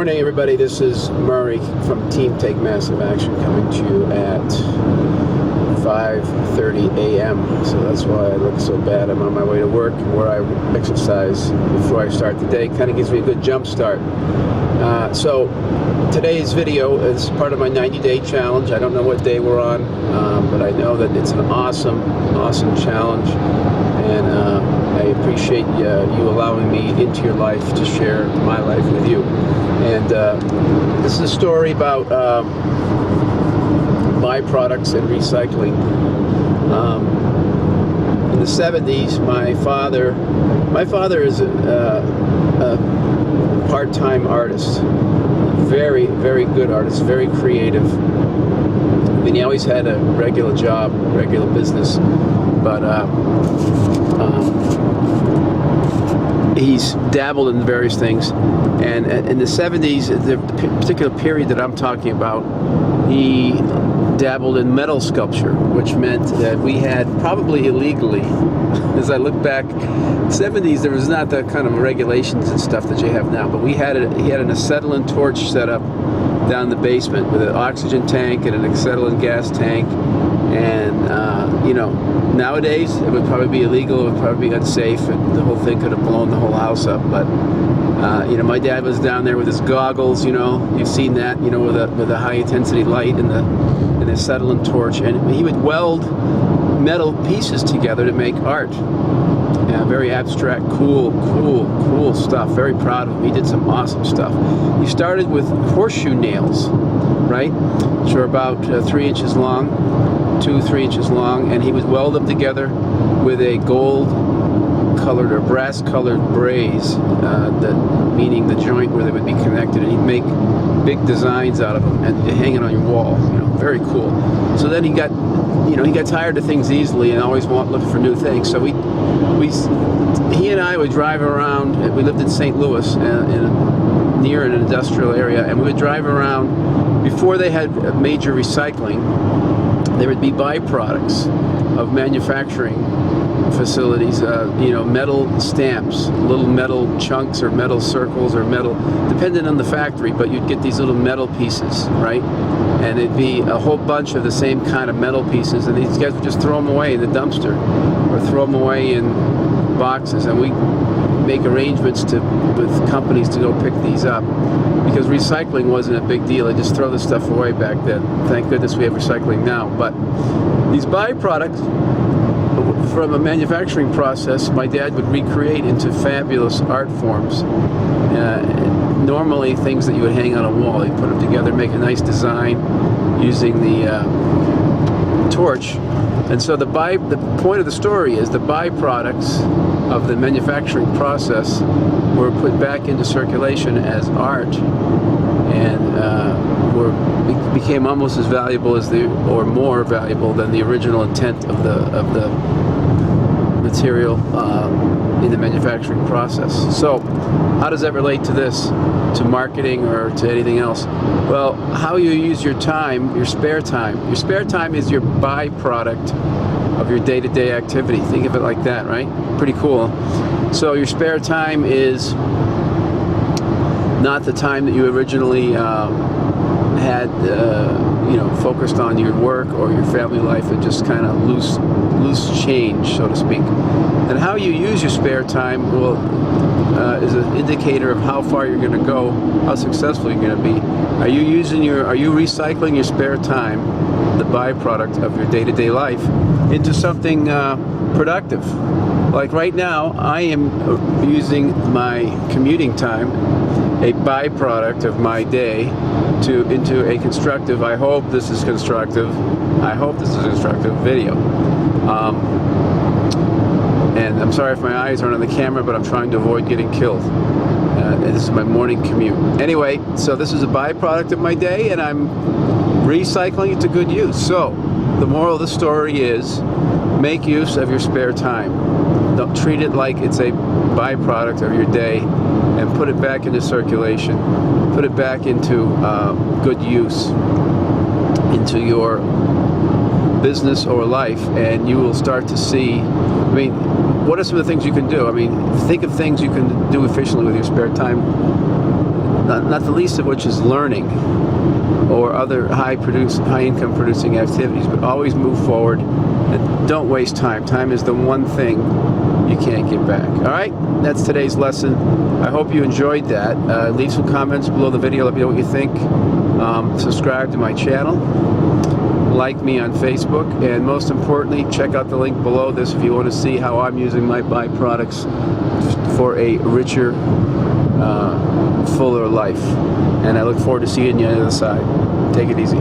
morning, everybody. This is Murray from Team Take Massive Action coming to you at 5:30 a.m. So that's why I look so bad. I'm on my way to work where I exercise before I start the day. Kind of gives me a good jump start. So today's video is part of my 90-day challenge. I don't know what day we're on, but I know that it's an awesome challenge. And I appreciate you allowing me into your life to share my life with you. And this is a story about byproducts and recycling. In the 70s, my father is a part-time artist, very, very good artist, very creative. I mean, he always had a regular job, regular business, but he's dabbled in various things. And in the 70s, the particular period that I'm talking about, he dabbled in metal sculpture, which meant that we had, probably illegally, as I look back, 70s, there was not the kind of regulations and stuff that you have now, but he had an acetylene torch set up down in the basement with an oxygen tank and an acetylene gas tank. And you know, nowadays it would probably be illegal, it would probably be unsafe, and the whole thing could have blown the whole house up. But you know, my dad was down there with his goggles. You know, you've seen that. You know, with a high intensity light and the acetylene torch, and he would weld metal pieces together to make art. Yeah, very abstract, cool stuff. Very proud of him. He did some awesome stuff. He started with horseshoe nails, right? Which are about 3 inches long, 2-3 inches long, and he would weld them together with a gold-colored or brass-colored braze, meaning the joint where they would be connected, and he'd make big designs out of them and hang it on your wall. You know, very cool. So then he got tired of things easily and always looking for new things. So he and I would drive around. We lived in St. Louis, near an industrial area, and we would drive around. Before they had major recycling, there would be byproducts of manufacturing facilities, you know, metal stamps, little metal chunks or metal circles or metal, depending on the factory, but you'd get these little metal pieces, right? And it'd be a whole bunch of the same kind of metal pieces, and these guys would just throw them away in the dumpster or throw them away in boxes, and we make arrangements with companies to go pick these up, because recycling wasn't a big deal. They just throw this stuff away back then. Thank goodness we have recycling now. But these byproducts from a manufacturing process, my dad would recreate into fabulous art forms. Normally things that you would hang on a wall. He'd put them together, make a nice design using the torch. And so the point of the story is the byproducts of the manufacturing process were put back into circulation as art, and became almost as valuable as or more valuable than the original intent of the material in the manufacturing process. So how does that relate to this, to marketing or to anything else? Well, how you use your time, your spare time. Your spare time is your byproduct of your day-to-day activity. Think of it like that, right? Pretty cool. So your spare time is not the time that you originally had, you know, focused on your work or your family life, and just kind of loose change, so to speak. And how you use your spare time is an indicator of how far you're going to go, how successful you're going to be. Are you recycling your spare time, the byproduct of your day-to-day life, into something productive? Like right now, I am using my commuting time, a byproduct of my day, into a constructive, I hope this is constructive video. And I'm sorry if my eyes aren't on the camera, but I'm trying to avoid getting killed. This is my morning commute. Anyway, so this is a byproduct of my day, and I'm recycling it to good use. So the moral of the story is, make use of your spare time. Don't treat it like it's a byproduct of your day, and put it back into circulation. Put it back into good use, into your business or life, and you will start to see, I mean, what are some of the things you can do? I mean, think of things you can do efficiently with your spare time. not the least of which is learning or other high income producing activities. But always move forward and don't waste time. Time is the one thing you can't get back. All right, that's today's lesson. I hope you enjoyed that. Leave some comments below the video. Let me know what you think. Subscribe to my channel. Like me on Facebook, and most importantly, check out the link below this if you want to see how I'm using my byproducts for a richer, fuller life. And I look forward to seeing you on the other side. Take it easy.